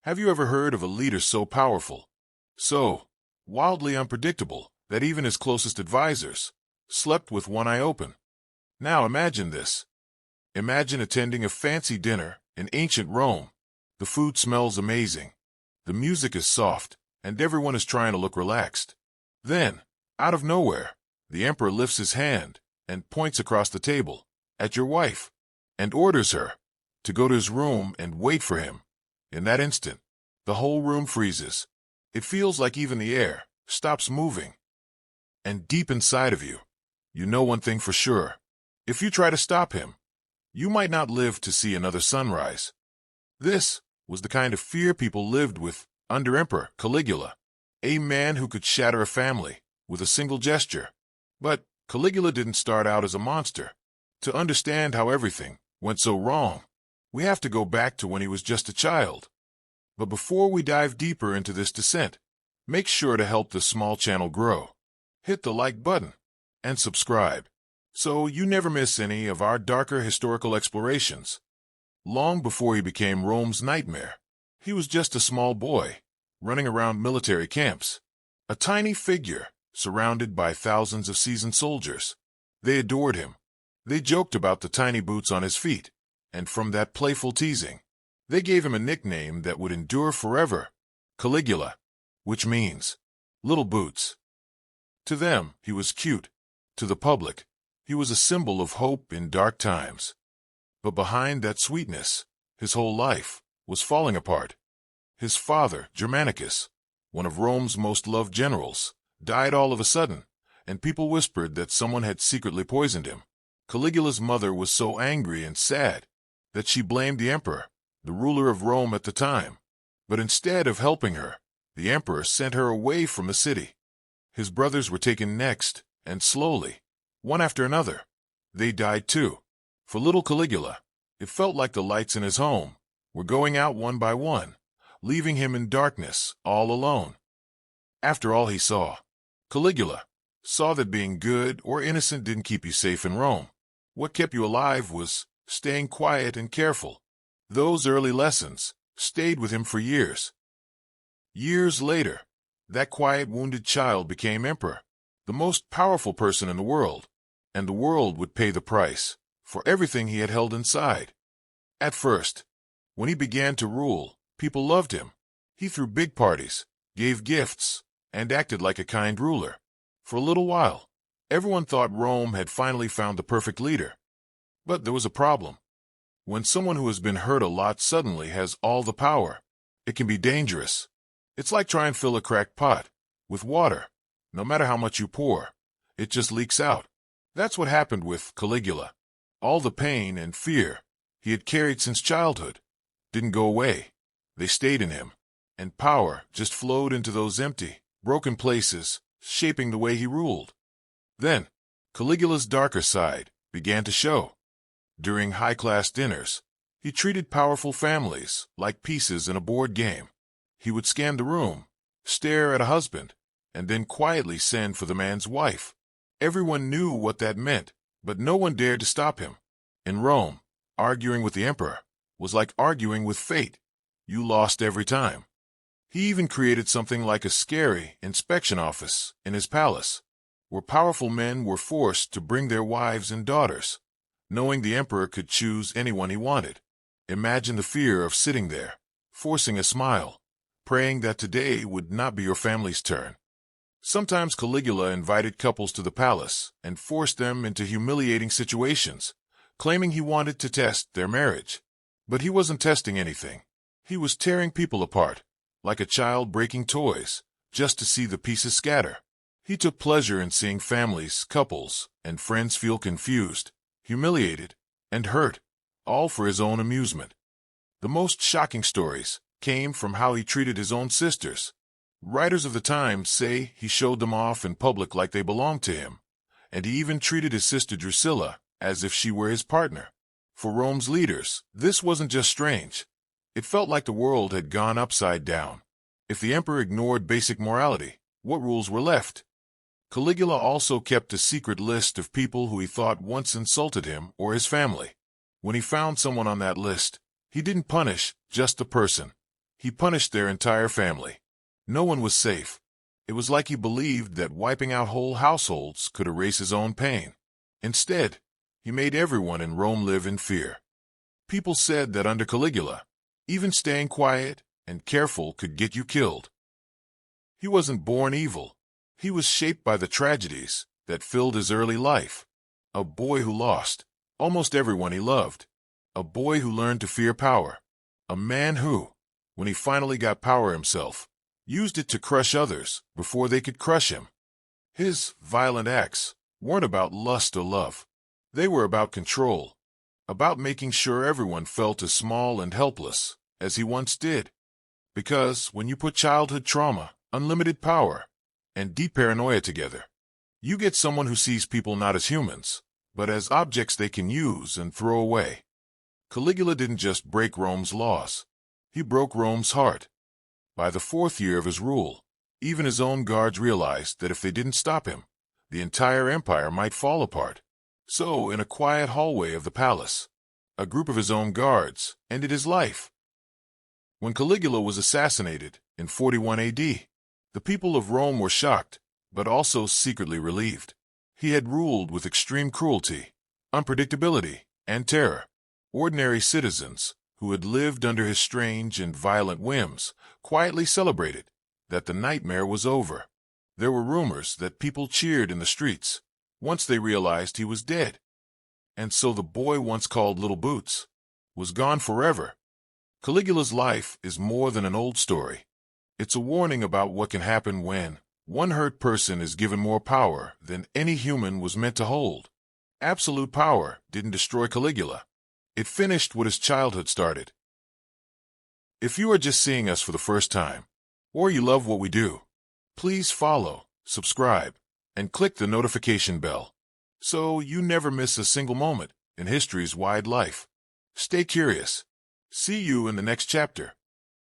Have you ever heard of a leader so powerful, so wildly unpredictable, that even his closest advisors slept with one eye open? Now imagine this. Imagine attending a fancy dinner in ancient Rome. The food smells amazing, the music is soft, and everyone is trying to look relaxed. Then, out of nowhere, the emperor lifts his hand and points across the table at your wife and orders her to go to his room and wait for him. In that instant, the whole room freezes. It feels like even the air stops moving. And deep inside of you, you know one thing for sure. If you try to stop him, you might not live to see another sunrise. This was the kind of fear people lived with under Emperor Caligula, a man who could shatter a family with a single gesture. But Caligula didn't start out as a monster. To understand how everything went so wrong, we have to go back to when he was just a child. But before we dive deeper into this descent, make sure to help the small channel grow. Hit the like button and subscribe so you never miss any of our darker historical explorations. Long before he became Rome's nightmare, he was just a small boy running around military camps, a tiny figure surrounded by thousands of seasoned soldiers. They adored him. They joked about the tiny boots on his feet, and from that playful teasing, they gave him a nickname that would endure forever, Caligula, which means little boots. To them, he was cute. To the public, he was a symbol of hope in dark times. But behind that sweetness, his whole life was falling apart. His father, Germanicus, one of Rome's most loved generals, died all of a sudden, and people whispered that someone had secretly poisoned him. Caligula's mother was so angry and sad that she blamed the emperor, the ruler of Rome at the time. But instead of helping her, the emperor sent her away from the city. His brothers were taken next, and slowly, one after another, they died too. For little Caligula, it felt like the lights in his home were going out one by one, leaving him in darkness, all alone. After all he saw, Caligula saw that being good or innocent didn't keep you safe in Rome. What kept you alive was staying quiet and careful. Those early lessons stayed with him for years. Years later, that quiet, wounded child became emperor, the most powerful person in the world, and the world would pay the price for everything he had held inside. At first, when he began to rule, people loved him. He threw big parties, gave gifts, and acted like a kind ruler. For a little while, everyone thought Rome had finally found the perfect leader. But there was a problem. When someone who has been hurt a lot suddenly has all the power, it can be dangerous. It's like trying to fill a cracked pot with water. No matter how much you pour, it just leaks out. That's what happened with Caligula. All the pain and fear he had carried since childhood didn't go away. They stayed in him, and power just flowed into those empty, broken places, shaping the way he ruled. Then, Caligula's darker side began to show. During high-class dinners, he treated powerful families like pieces in a board game. He would scan the room, stare at a husband, and then quietly send for the man's wife. Everyone knew what that meant, but no one dared to stop him. In Rome, arguing with the emperor was like arguing with fate. You lost every time. He even created something like a scary inspection office in his palace, where powerful men were forced to bring their wives and daughters, knowing the emperor could choose anyone he wanted. Imagine the fear of sitting there, forcing a smile, praying that today would not be your family's turn. Sometimes Caligula invited couples to the palace and forced them into humiliating situations, claiming he wanted to test their marriage. But he wasn't testing anything. He was tearing people apart, like a child breaking toys, just to see the pieces scatter. He took pleasure in seeing families, couples, and friends feel confused, humiliated, and hurt, all for his own amusement. The most shocking stories came from how he treated his own sisters. Writers of the time say he showed them off in public like they belonged to him, and he even treated his sister Drusilla as if she were his partner. For Rome's leaders, this wasn't just strange. It felt like the world had gone upside down. If the emperor ignored basic morality, what rules were left? Caligula also kept a secret list of people who he thought once insulted him or his family. When he found someone on that list, he didn't punish just the person. He punished their entire family. No one was safe. It was like he believed that wiping out whole households could erase his own pain. Instead, he made everyone in Rome live in fear. People said that under Caligula, even staying quiet and careful could get you killed. He wasn't born evil. He was shaped by the tragedies that filled his early life. A boy who lost almost everyone he loved. A boy who learned to fear power. A man who, when he finally got power himself, used it to crush others before they could crush him. His violent acts weren't about lust or love. They were about control, about making sure everyone felt as small and helpless as he once did. Because when you put childhood trauma, unlimited power, and deep paranoia together, you get someone who sees people not as humans, but as objects they can use and throw away. Caligula didn't just break Rome's laws. He broke Rome's heart. By the 4th year of his rule, even his own guards realized that if they didn't stop him, the entire empire might fall apart. So, in a quiet hallway of the palace, a group of his own guards ended his life. When Caligula was assassinated in 41 AD, the people of Rome were shocked, but also secretly relieved. He had ruled with extreme cruelty, unpredictability, and terror. Ordinary citizens, who had lived under his strange and violent whims, quietly celebrated that the nightmare was over. There were rumors that people cheered in the streets once they realized he was dead. And so the boy once called Little Boots was gone forever. Caligula's life is more than an old story. It's a warning about what can happen when one hurt person is given more power than any human was meant to hold. Absolute power didn't destroy Caligula. It finished what his childhood started. If you are just seeing us for the first time, or you love what we do, please follow, subscribe, and click the notification bell so you never miss a single moment in history's wide life. Stay curious. See you in the next chapter.